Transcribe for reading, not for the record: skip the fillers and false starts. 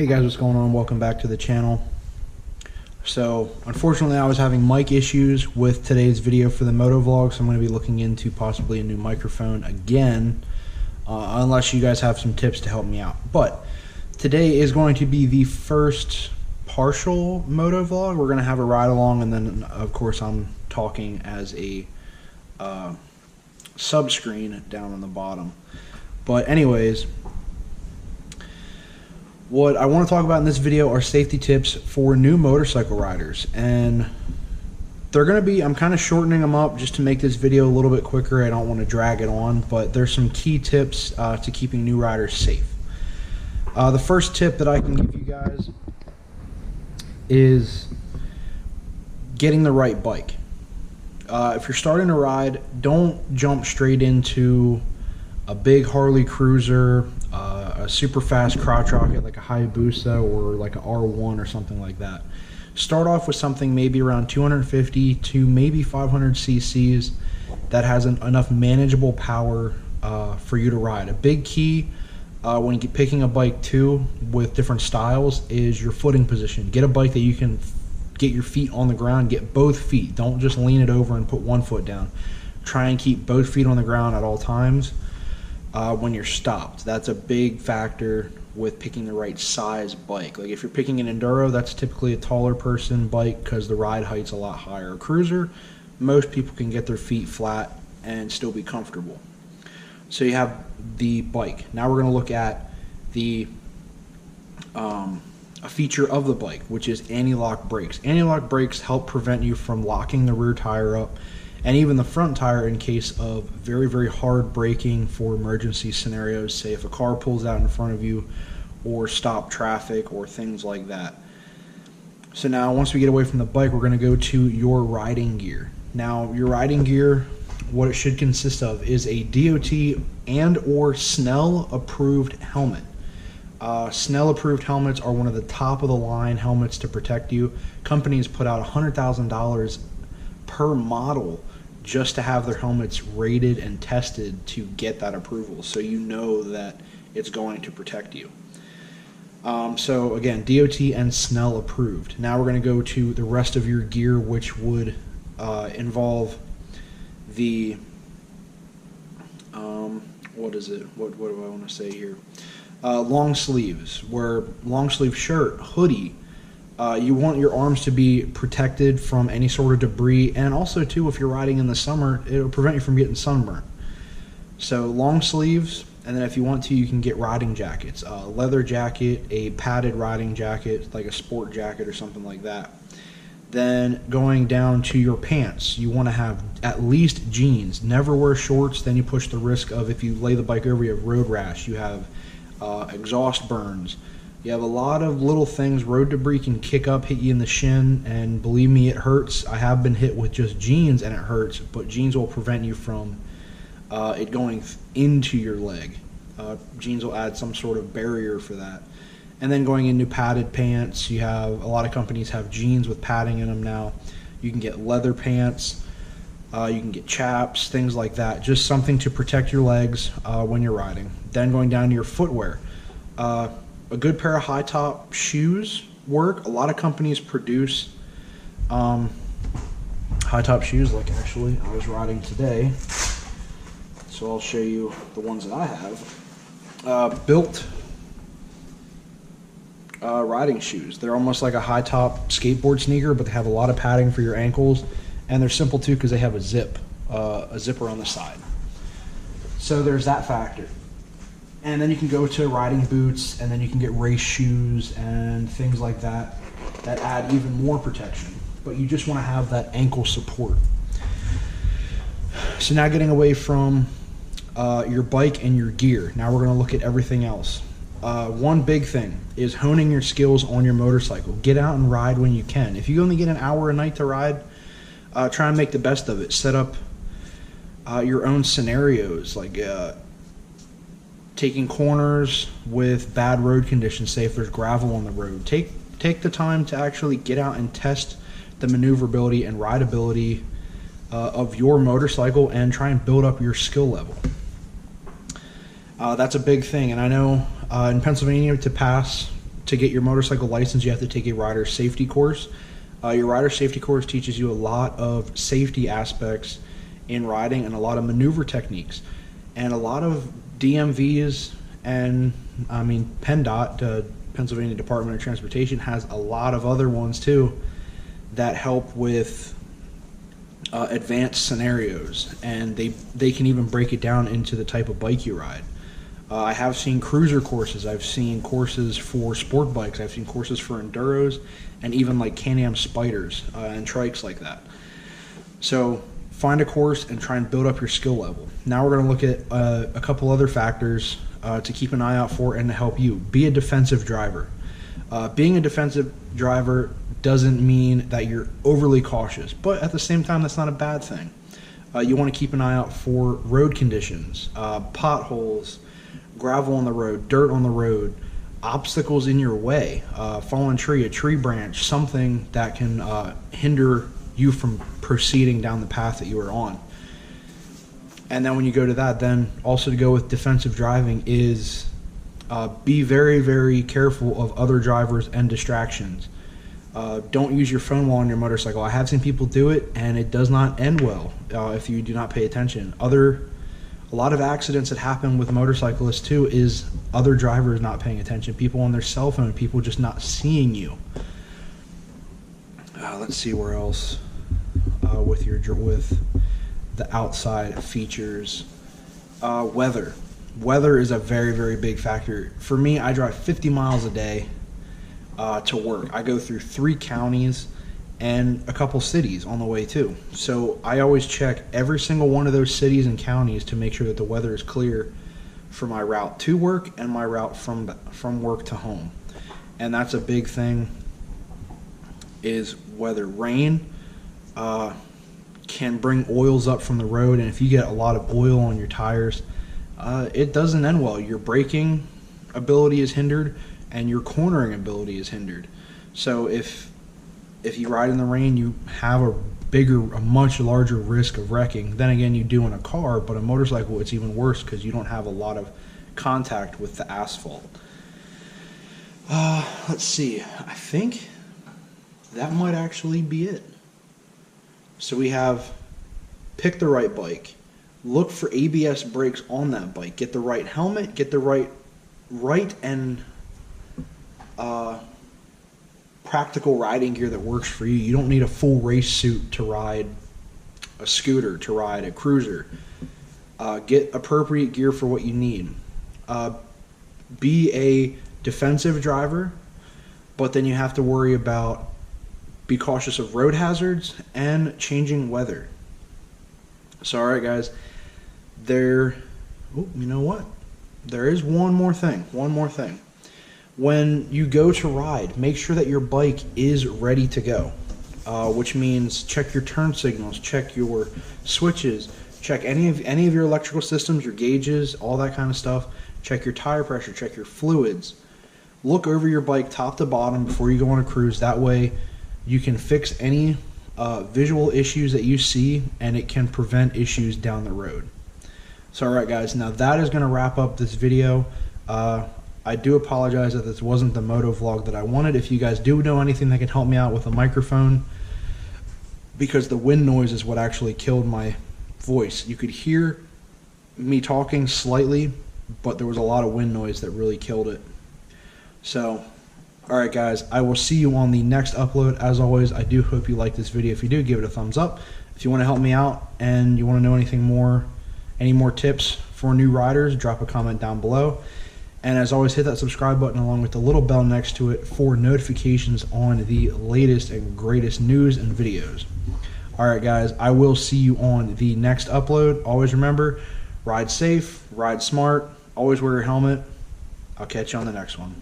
Hey guys, what's going on? Welcome back to the channel. So unfortunately I was having mic issues with today's video for the moto vlog, so I'm going to be looking into possibly a new microphone again, unless you guys have some tips to help me out. But today is going to be the first partial moto vlog. We're going to have a ride along, and then of course I'm talking as a sub screen down on the bottom. But anyways, what I want to talk about in this video are safety tips for new motorcycle riders, and they're going to be, I'm kind of shortening them up just to make this video a little bit quicker. I don't want to drag it on, but there's some key tips to keeping new riders safe. The first tip that I can give you guys is getting the right bike. If you're starting to ride, don't jump straight into a big Harley Cruiser, a super fast crotch rocket like a Hayabusa or like an R1 or something like that. Start off with something maybe around 250 to maybe 500 cc's that has enough manageable power for you to ride. A big key when you're picking a bike too with different styles is your footing position. Get a bike that you can get your feet on the ground, get both feet. Don't just lean it over and put one foot down. Try and keep both feet on the ground at all times. When you're stopped, that's a big factor with picking the right size bike. Like if you're picking an enduro, that's typically a taller person bike because the ride height's a lot higher. A cruiser, most people can get their feet flat and still be comfortable. So you have the bike. Now we're going to look at the a feature of the bike, which is anti-lock brakes. Anti-lock brakes help prevent you from locking the rear tire up and even the front tire in case of very, very hard braking for emergency scenarios, say if a car pulls out in front of you or stop traffic or things like that. So now once we get away from the bike, we're going to go to your riding gear. Now your riding gear, what it should consist of is a DOT and or Snell approved helmet. Snell approved helmets are one of the top of the line helmets to protect you. Companies put out $100,000 per model just to have their helmets rated and tested to get that approval, so you know that it's going to protect you. So again, DOT and Snell approved. Now we're going to go to the rest of your gear, which would involve the what is it? What do I want to say here? Long sleeves, where long sleeve shirt, hoodie. You want your arms to be protected from any sort of debris, and also too, if you're riding in the summer, it'll prevent you from getting sunburnt. So long sleeves, and then if you want to, you can get riding jackets, a leather jacket, a padded riding jacket, like a sport jacket or something like that. Then going down to your pants, you want to have at least jeans. Never wear shorts, then you push the risk of, if you lay the bike over, you have road rash, you have exhaust burns. You have a lot of little things. Road debris can kick up, hit you in the shin, and believe me, it hurts. I have been hit with just jeans and it hurts, but jeans will prevent you from it going into your leg. Jeans will add some sort of barrier for that. And then going into padded pants, you have a lot of companies have jeans with padding in them now. You can get leather pants, you can get chaps, things like that. Just something to protect your legs when you're riding. Then going down to your footwear. A good pair of high top shoes work. A lot of companies produce high top shoes, like actually I was riding today, so I'll show you the ones that I have. Built riding shoes. They're almost like a high top skateboard sneaker, but they have a lot of padding for your ankles, and they're simple too because they have a zipper on the side. So there's that factor. And then you can go to riding boots, and then you can get race shoes and things like that that add even more protection. But you just want to have that ankle support. So now getting away from your bike and your gear, now we're going to look at everything else. One big thing is honing your skills on your motorcycle. Get out and ride when you can. If you only get an hour a night to ride, try and make the best of it. Set up your own scenarios, like taking corners with bad road conditions. Say if there's gravel on the road, take the time to actually get out and test the maneuverability and rideability of your motorcycle, and try and build up your skill level. That's a big thing, and I know in Pennsylvania to pass to get your motorcycle license, you have to take a rider safety course. Your rider safety course teaches you a lot of safety aspects in riding and a lot of maneuver techniques. And a lot of DMVs and, I mean, PennDOT, Pennsylvania Department of Transportation, has a lot of other ones too that help with advanced scenarios, and they can even break it down into the type of bike you ride. I have seen cruiser courses, I've seen courses for sport bikes, I've seen courses for enduros, and even like Can-Am spiders and trikes like that. So find a course and try and build up your skill level. Now we're going to look at a couple other factors to keep an eye out for and to help you. Be a defensive driver. Being a defensive driver doesn't mean that you're overly cautious, but at the same time, that's not a bad thing. You want to keep an eye out for road conditions, potholes, gravel on the road, dirt on the road, obstacles in your way, fallen tree, a tree branch, something that can hinder you from proceeding down the path that you are on. And then when you go to that, then also to go with defensive driving is be very, very careful of other drivers and distractions. Don't use your phone while on your motorcycle. I have seen people do it, and it does not end well if you do not pay attention. A lot of accidents that happen with motorcyclists too is other drivers not paying attention, people on their cell phone, people just not seeing you. Let's see where else with the outside features. Weather is a very, very big factor. For me, I drive 50 miles a day to work. I go through 3 counties and a couple cities on the way too. So I always check every single one of those cities and counties to make sure that the weather is clear for my route to work and my route from work to home. And that's a big thing, is weather. Rain can bring oils up from the road, and if you get a lot of oil on your tires, it doesn't end well. Your braking ability is hindered and your cornering ability is hindered. So if you ride in the rain, you have a much larger risk of wrecking than again you do in a car. But a motorcycle, it's even worse because you don't have a lot of contact with the asphalt. Let's see, I think that might actually be it. So we have pick the right bike, look for ABS brakes on that bike, get the right helmet, get the right and practical riding gear that works for you. You don't need a full race suit to ride a scooter, to ride a cruiser. Get appropriate gear for what you need. Be a defensive driver, but then you have to worry about, be cautious of road hazards and changing weather. So alright guys, you know what? There is one more thing. When you go to ride, make sure that your bike is ready to go, which means check your turn signals, check your switches, check any of your electrical systems, your gauges, all that kind of stuff. Check your tire pressure, check your fluids. Look over your bike top to bottom before you go on a cruise. That way you can fix any visual issues that you see, and it can prevent issues down the road. So alright guys, now that is going to wrap up this video. I do apologize that this wasn't the moto vlog that I wanted. If you guys do know anything that can help me out with a microphone, because the wind noise is what actually killed my voice. You could hear me talking slightly, but there was a lot of wind noise that really killed it. So alright guys, I will see you on the next upload. As always, I do hope you like this video. If you do, give it a thumbs up. If you want to help me out and you want to know anything more, any more tips for new riders, drop a comment down below. And as always, hit that subscribe button along with the little bell next to it for notifications on the latest and greatest news and videos. Alright guys, I will see you on the next upload. Always remember, ride safe, ride smart, always wear your helmet. I'll catch you on the next one.